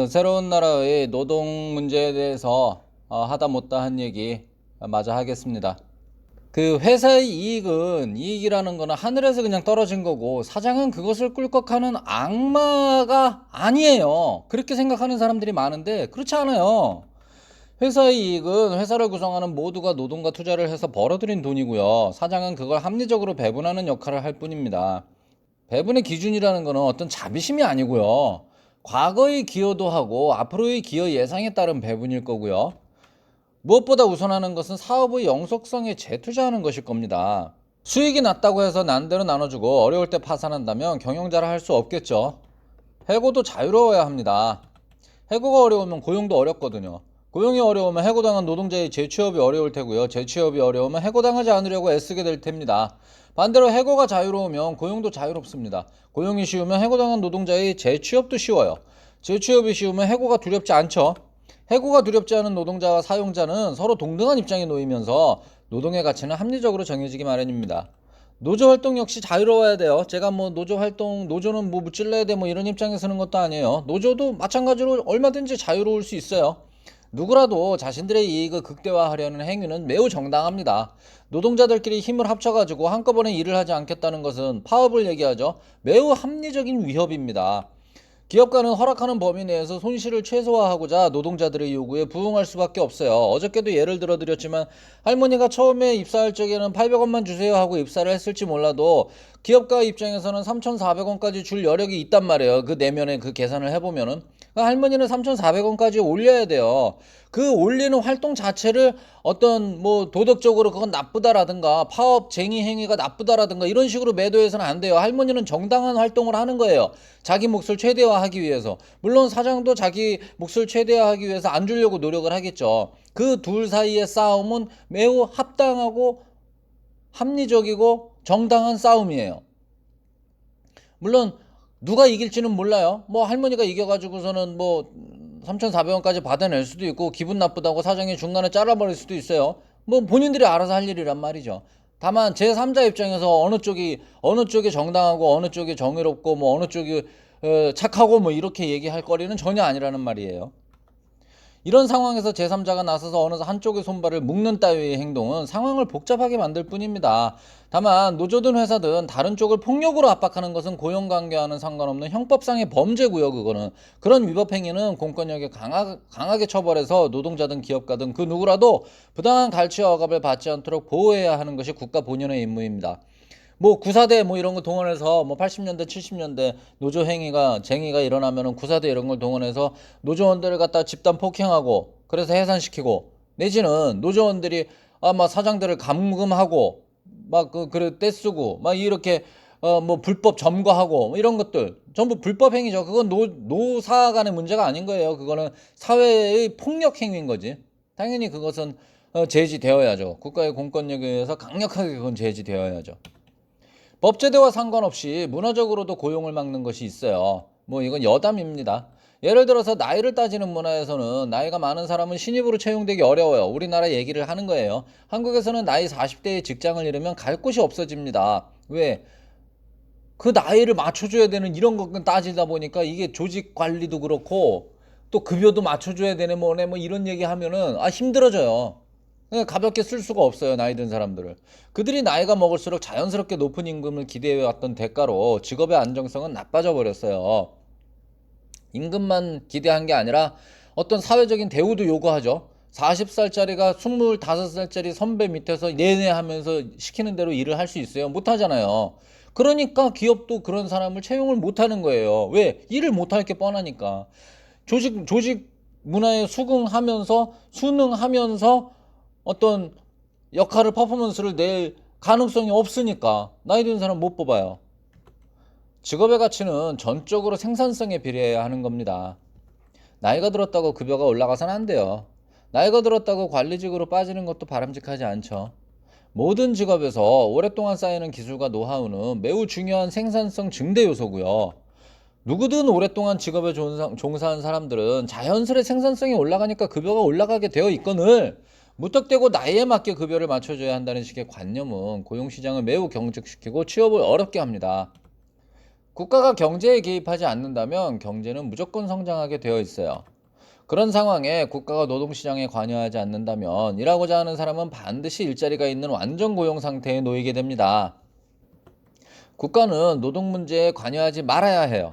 새로운 나라의 노동 문제에 대해서 하다 못다 한 얘기 마저 하겠습니다. 그 회사의 이익이라는 거는 하늘에서 그냥 떨어진 거고 사장은 그것을 꿀꺽하는 악마가 아니에요. 그렇게 생각하는 사람들이 많은데 그렇지 않아요. 회사의 이익은 회사를 구성하는 모두가 노동과 투자를 해서 벌어들인 돈이고요. 사장은 그걸 합리적으로 배분하는 역할을 할 뿐입니다. 배분의 기준이라는 거는 어떤 자비심이 아니고요. 과거의 기여도 하고 앞으로의 기여 예상에 따른 배분일 거고요. 무엇보다 우선하는 것은 사업의 영속성에 재투자하는 것일 겁니다. 수익이 낮다고 해서 난대로 나눠주고 어려울 때 파산한다면 경영자라 할 수 없겠죠. 해고도 자유로워야 합니다. 해고가 어려우면 고용도 어렵거든요. 고용이 어려우면 해고당한 노동자의 재취업이 어려울 테고요. 재취업이 어려우면 해고당하지 않으려고 애쓰게 될 텐니다. 반대로 해고가 자유로우면 고용도 자유롭습니다. 고용이 쉬우면 해고당한 노동자의 재취업도 쉬워요. 재취업이 쉬우면 해고가 두렵지 않죠. 해고가 두렵지 않은 노동자와 사용자는 서로 동등한 입장에 놓이면서 노동의 가치는 합리적으로 정해지기 마련입니다. 노조 활동 역시 자유로워야 돼요. 제가 뭐 노조 활동, 노조는 뭐 무찔러야 돼 뭐 이런 입장에 서는 것도 아니에요. 노조도 마찬가지로 얼마든지 자유로울 수 있어요. 누구라도 자신들의 이익을 극대화하려는 행위는 매우 정당합니다. 노동자들끼리 힘을 합쳐가지고 한꺼번에 일을 하지 않겠다는 것은 파업을 얘기하죠. 매우 합리적인 위협입니다. 기업가는 허락하는 범위 내에서 손실을 최소화하고자 노동자들의 요구에 부응할 수밖에 없어요. 어저께도 예를 들어 드렸지만 할머니가 처음에 입사할 적에는 800원만 주세요 하고 입사를 했을지 몰라도 기업가 입장에서는 3,400원까지 줄 여력이 있단 말이에요. 그 내면에 그 계산을 해보면은 할머니는 3,400원까지 올려야 돼요. 그 올리는 활동 자체를 어떤 뭐 도덕적으로 그건 나쁘다라든가 파업쟁의 행위가 나쁘다라든가 이런 식으로 매도해서는 안 돼요. 할머니는 정당한 활동을 하는 거예요. 자기 몫을 최대화하기 위해서. 물론 사장도 자기 몫을 최대화하기 위해서 안 주려고 노력을 하겠죠. 그 둘 사이의 싸움은 매우 합당하고 합리적이고 정당한 싸움이에요. 물론 누가 이길지는 몰라요. 뭐 할머니가 이겨가지고서는 뭐 3,400원까지 받아낼 수도 있고 기분 나쁘다고 사장이 중간에 잘라버릴 수도 있어요. 뭐 본인들이 알아서 할 일이란 말이죠. 다만 제3자 입장에서 어느 쪽이 정당하고 어느 쪽이 정의롭고 뭐 어느 쪽이 착하고 뭐 이렇게 얘기할 거리는 전혀 아니라는 말이에요. 이런 상황에서 제3자가 나서서 어느 한쪽의 손발을 묶는 따위의 행동은 상황을 복잡하게 만들 뿐입니다. 다만 노조든 회사든 다른 쪽을 폭력으로 압박하는 것은 고용관계와는 상관없는 형법상의 범죄고요. 그거는 그런 위법 행위는 공권력에 강하게 처벌해서 노동자든 기업가든 그 누구라도 부당한 갈취와 억압을 받지 않도록 보호해야 하는 것이 국가 본연의 임무입니다. 뭐 구사대 뭐 이런 거 동원해서 뭐 80년대 70년대 노조 쟁의가 일어나면은 구사대 이런 걸 동원해서 노조원들을 갖다 집단 폭행하고 그래서 해산시키고 내지는 노조원들이 막 사장들을 감금하고 막 그래 떼쓰고 막 이렇게 뭐 불법 점거하고 뭐 이런 것들 전부 불법 행위죠. 그건 노사 간의 문제가 아닌 거예요. 그거는 사회의 폭력 행위인 거지. 당연히 그것은 제지되어야죠. 국가의 공권력에 의해서 강력하게 그건 제지되어야죠. 법제도와 상관없이 문화적으로도 고용을 막는 것이 있어요. 뭐 이건 여담입니다. 예를 들어서 나이를 따지는 문화에서는 나이가 많은 사람은 신입으로 채용되기 어려워요. 우리나라 얘기를 하는 거예요. 한국에서는 나이 40대에 직장을 잃으면 갈 곳이 없어집니다. 왜? 그 나이를 맞춰줘야 되는 이런 것 따지다 보니까 이게 조직 관리도 그렇고 또 급여도 맞춰줘야 되네 뭐네 뭐 이런 얘기 하면은 힘들어져요. 그냥 가볍게 쓸 수가 없어요. 나이 든 사람들을. 그들이 나이가 먹을수록 자연스럽게 높은 임금을 기대해왔던 대가로 직업의 안정성은 나빠져 버렸어요. 임금만 기대한 게 아니라 어떤 사회적인 대우도 요구하죠. 40살짜리가 25살짜리 선배 밑에서 내내 하면서 시키는 대로 일을 할 수 있어요? 못 하잖아요. 그러니까 기업도 그런 사람을 채용을 못 하는 거예요. 왜? 일을 못 할 게 뻔하니까. 조직 문화에 순응하면서 어떤 역할을 퍼포먼스를 낼 가능성이 없으니까 나이 든 사람 못 뽑아요. 직업의 가치는 전적으로 생산성에 비례해야 하는 겁니다. 나이가 들었다고 급여가 올라가서는 안 돼요. 나이가 들었다고 관리직으로 빠지는 것도 바람직하지 않죠. 모든 직업에서 오랫동안 쌓이는 기술과 노하우는 매우 중요한 생산성 증대 요소고요. 누구든 오랫동안 직업에 종사한 사람들은 자연스레 생산성이 올라가니까 급여가 올라가게 되어 있거늘 무턱대고 나이에 맞게 급여를 맞춰줘야 한다는 식의 관념은 고용시장을 매우 경직시키고 취업을 어렵게 합니다. 국가가 경제에 개입하지 않는다면 경제는 무조건 성장하게 되어 있어요. 그런 상황에 국가가 노동시장에 관여하지 않는다면 일하고자 하는 사람은 반드시 일자리가 있는 완전 고용 상태에 놓이게 됩니다. 국가는 노동 문제에 관여하지 말아야 해요.